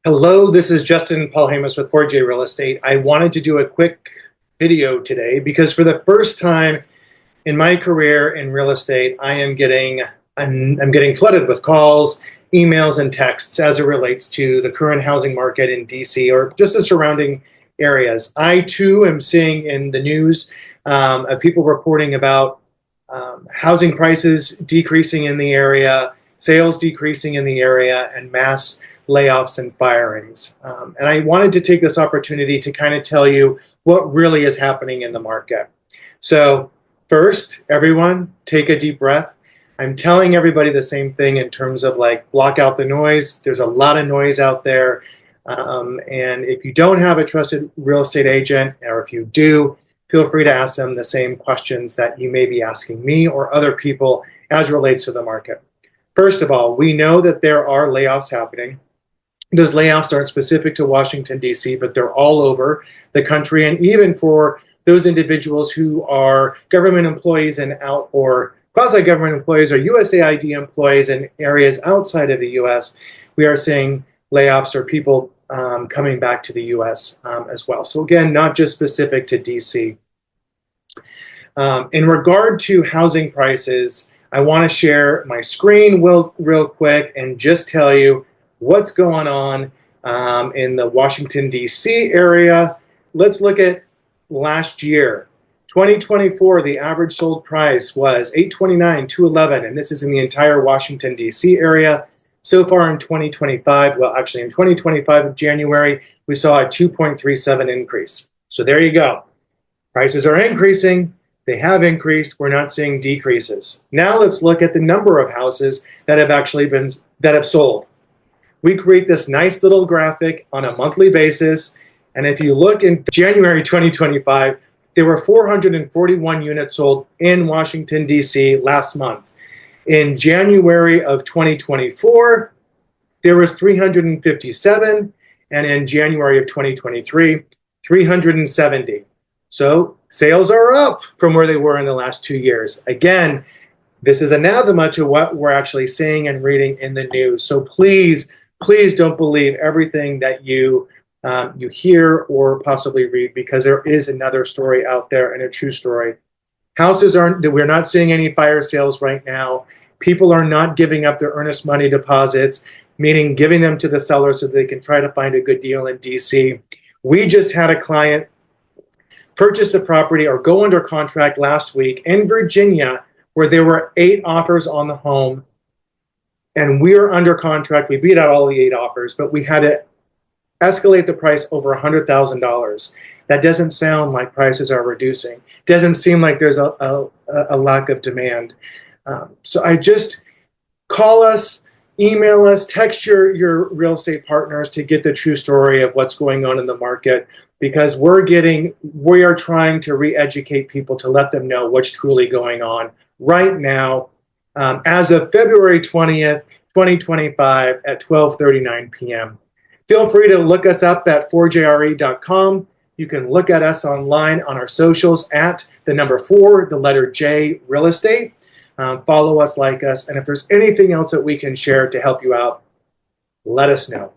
Hello, this is Justin Palhamus with 4J Real Estate. I wanted to do a quick video today because for the first time in my career in real estate, I'm getting flooded with calls, emails, and texts as it relates to the current housing market in DC or just the surrounding areas. I too am seeing in the news of people reporting about housing prices decreasing in the area, sales decreasing in the area, and mass layoffs and firings. And I wanted to take this opportunity to kind of tell you what really is happening in the market. So first, everyone, take a deep breath. I'm telling everybody the same thing in terms of like block out the noise. There's a lot of noise out there. And if you don't have a trusted real estate agent, or if you do, feel free to ask them the same questions that you may be asking me or other people as it relates to the market. First of all, we know that there are layoffs happening. Those layoffs aren't specific to Washington, D.C., but they're all over the country. And even for those individuals who are government employees or quasi-government employees or USAID employees in areas outside of the U.S., we are seeing layoffs or people coming back to the U.S. As well. So again, not just specific to D.C. In regard to housing prices, I want to share my screen real quick and just tell you what's going on in the Washington, D.C. area. Let's look at last year. 2024, the average sold price was $829,211, and this is in the entire Washington, D.C. area. So far in 2025, well, actually in 2025 of January, we saw a 2.37 increase. So there you go. Prices are increasing. They have increased. We're not seeing decreases. Now let's look at the number of houses that have sold. We create this nice little graphic on a monthly basis. And if you look in January 2025, there were 441 units sold in Washington, D.C. last month. In January of 2024, there was 357. And in January of 2023, 370. So sales are up from where they were in the last 2 years. Again, this is anathema to what we're actually seeing and reading in the news. So please don't believe everything that you hear or possibly read, because there is another story out there and a true story. We're not seeing any fire sales right now. People are not giving up their earnest money deposits, meaning giving them to the seller so they can try to find a good deal in DC. We just had a client purchase a property or go under contract last week in Virginia where there were 8 offers on the home. And we are under contract. We beat out all the 8 offers, but we had to escalate the price over $100,000. That doesn't sound like prices are reducing. Doesn't seem like there's a lack of demand. So I just call us, email us, text your real estate partners to get the true story of what's going on in the market, because we are trying to re-educate people to let them know what's truly going on right now. As of February 20th, 2025 at 12:39 p.m. Feel free to look us up at 4jre.com. You can look at us online on our socials at the number 4, the letter J, Real Estate. Follow us, like us, and if there's anything else that we can share to help you out, let us know.